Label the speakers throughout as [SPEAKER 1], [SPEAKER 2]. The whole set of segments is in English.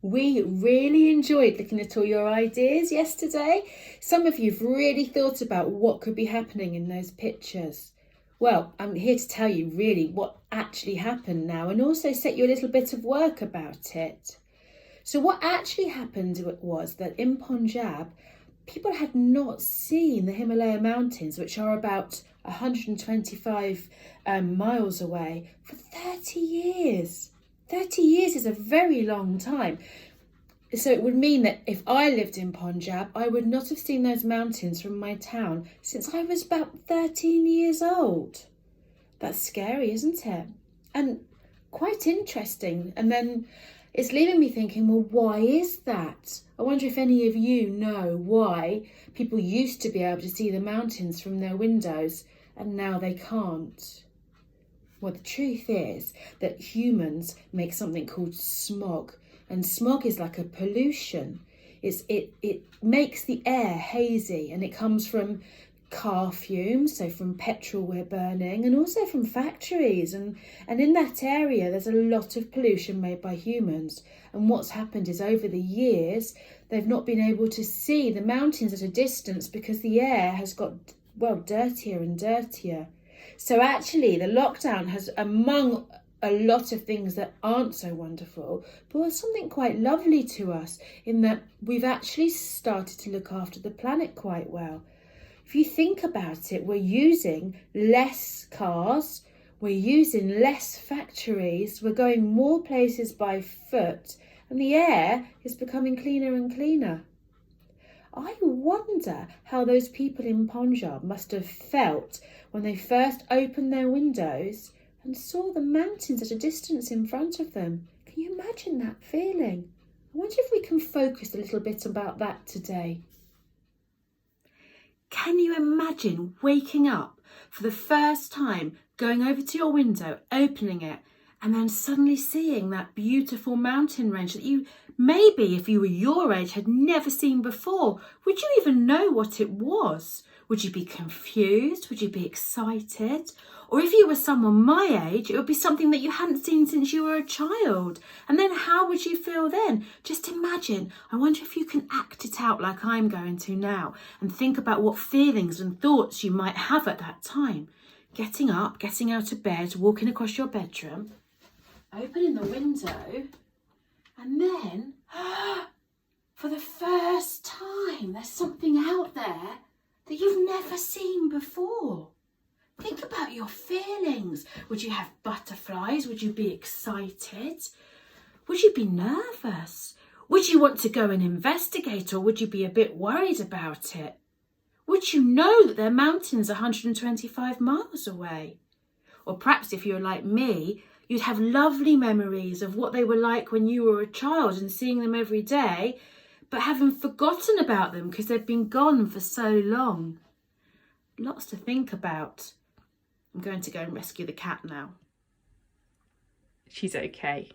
[SPEAKER 1] We really enjoyed looking at all your ideas yesterday. Some of you've really thought about what could be happening in those pictures. Well, I'm here to tell you really what actually happened now and also set you a little bit of work about it. So what actually happened was that in Punjab, people had not seen the Himalaya mountains, which are about 125 miles away, for 30 years. 30 years is a very long time. So it would mean that if I lived in Punjab, I would not have seen those mountains from my town since I was about 13 years old. That's scary, isn't it? And quite interesting. And then it's leaving me thinking, well, why is that? I wonder if any of you know why people used to be able to see the mountains from their windows and now they can't. Well, the truth is that humans make something called smog, and smog is like a pollution. It makes the air hazy, and it comes from car fumes, so from petrol we're burning, and also from factories. And in that area, there's a lot of pollution made by humans. And what's happened is over the years, they've not been able to see the mountains at a distance because the air has got, well, dirtier and dirtier. So actually, the lockdown has, among a lot of things that aren't so wonderful, but was something quite lovely to us in that we've actually started to look after the planet quite well. If you think about it, we're using less cars, we're using less factories, we're going more places by foot, and the air is becoming cleaner and cleaner. I wonder how those people in Punjab must have felt when they first opened their windows and saw the mountains at a distance in front of them. Can you imagine that feeling? I wonder if we can focus a little bit about that today. Can you imagine waking up for the first time, going over to your window, opening it, and then suddenly seeing that beautiful mountain range that you maybe, if you were your age, had never seen before? Would you even know what it was? Would you be confused? Would you be excited? Or if you were someone my age, it would be something that you hadn't seen since you were a child. And then how would you feel then? Just imagine. I wonder if you can act it out like I'm going to now and think about what feelings and thoughts you might have at that time. Getting up, getting out of bed, walking across your bedroom, opening the window, and then, for the first time, there's something out there that you've never seen before. Think about your feelings. Would you have butterflies? Would you be excited? Would you be nervous? Would you want to go and investigate, or would you be a bit worried about it? Would you know that there are mountains 125 miles away? Or perhaps if you're like me, you'd have lovely memories of what they were like when you were a child and seeing them every day, but having forgotten about them because they've been gone for so long. Lots to think about. I'm going to go and rescue the cat now. She's okay.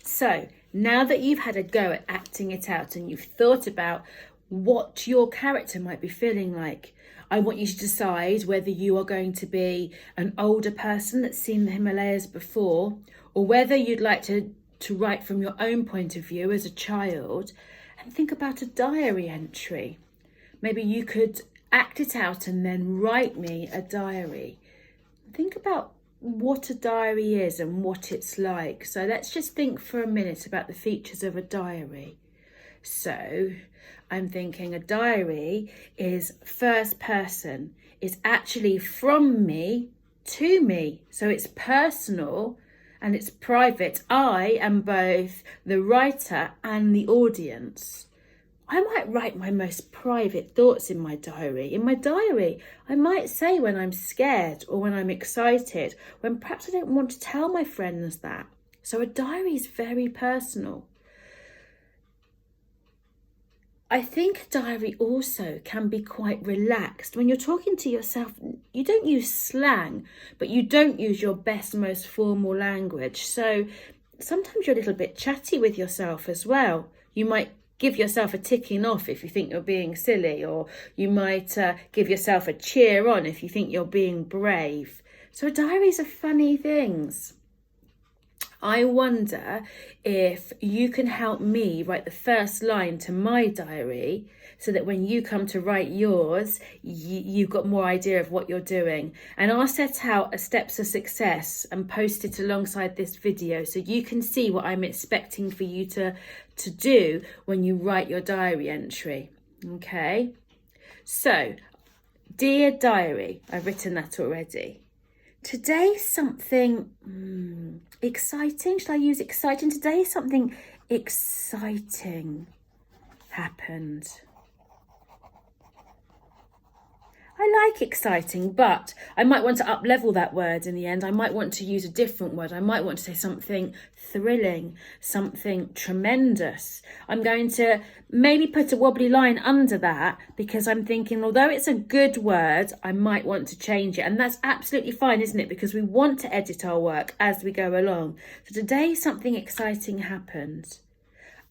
[SPEAKER 1] So, now that you've had a go at acting it out and you've thought about what your character might be feeling like, I want you to decide whether you are going to be an older person that's seen the Himalayas before, or whether you'd like to write from your own point of view as a child, and think about a diary entry. Maybe you could act it out and then write me a diary. Think about what a diary is and what it's like. So let's just think for a minute about the features of a diary. So I'm thinking a diary is first person. It's actually from me to me. So it's personal and it's private. I am both the writer and the audience. I might write my most private thoughts in my diary. In my diary, I might say when I'm scared or when I'm excited, when perhaps I don't want to tell my friends that. So a diary is very personal. I think a diary also can be quite relaxed. When you're talking to yourself, you don't use slang, but you don't use your best, most formal language. So sometimes you're a little bit chatty with yourself as well. You might give yourself a ticking off if you think you're being silly, or you might give yourself a cheer on if you think you're being brave. So diaries are funny things. I wonder if you can help me write the first line to my diary so that when you come to write yours, you've got more idea of what you're doing. And I'll set out a steps of success and post it alongside this video so you can see what I'm expecting for you to do when you write your diary entry. Okay? So, dear diary, I've written that already. Today something exciting. Should I use exciting? Today something exciting happened. I like exciting, but I might want to up-level that word in the end. I might want to use a different word. I might want to say something thrilling, something tremendous. I'm going to maybe put a wobbly line under that because I'm thinking, although it's a good word, I might want to change it. And that's absolutely fine, isn't it? Because we want to edit our work as we go along. So today something exciting happened.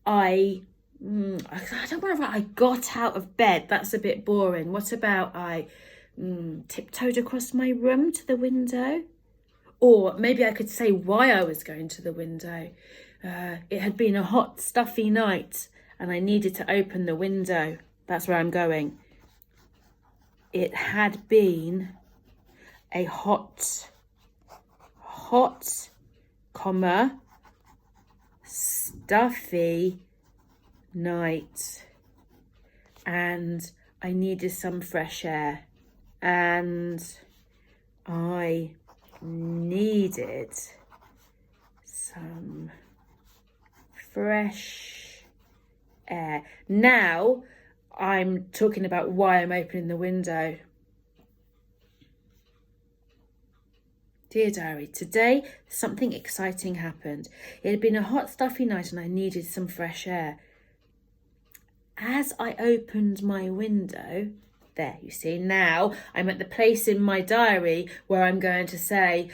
[SPEAKER 1] I don't want to write I got out of bed. That's a bit boring. What about I tiptoed across my room to the window? Or maybe I could say why I was going to the window. It had been a hot, stuffy night and I needed to open the window. That's where I'm going. It had been a hot, stuffy night and I needed some fresh air and I needed some fresh air. Now I'm talking about why I'm opening the window. Dear diary, today something exciting happened. It had been a hot, stuffy night and I needed some fresh air. As I opened my window, there, you see, now I'm at the place in my diary where I'm going to say,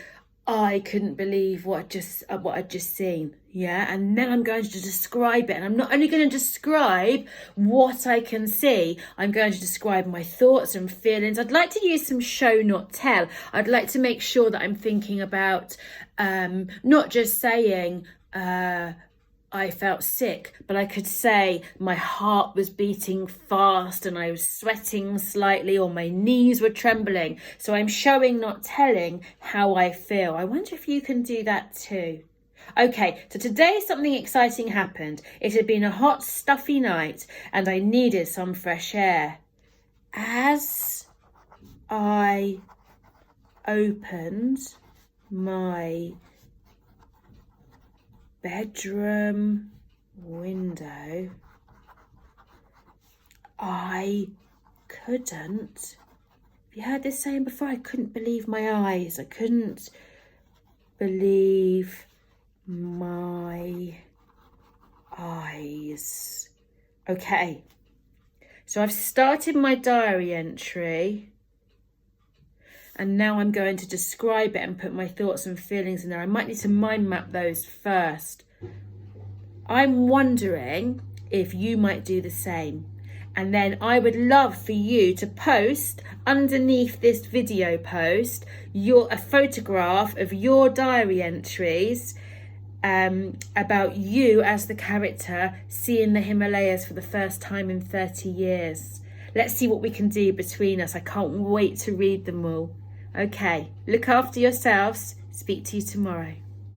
[SPEAKER 1] I couldn't believe what I'd just seen. Yeah, and then I'm going to describe it. And I'm not only going to describe what I can see, I'm going to describe my thoughts and feelings. I'd like to use some show, not tell. I'd like to make sure that I'm thinking about not just saying, I felt sick, but I could say my heart was beating fast and I was sweating slightly or my knees were trembling. So I'm showing, not telling, how I feel. I wonder if you can do that too. Okay, so today something exciting happened. It had been a hot, stuffy night and I needed some fresh air. As I opened my bedroom window, I couldn't. Have you heard this saying before? I couldn't believe my eyes. I couldn't believe my eyes. Okay, so I've started my diary entry. And now I'm going to describe it and put my thoughts and feelings in there. I might need to mind map those first. I'm wondering if you might do the same. And then I would love for you to post underneath this video post a photograph of your diary entries about you as the character seeing the Himalayas for the first time in 30 years. Let's see what we can do between us. I can't wait to read them all. Okay, look after yourselves. Speak to you tomorrow.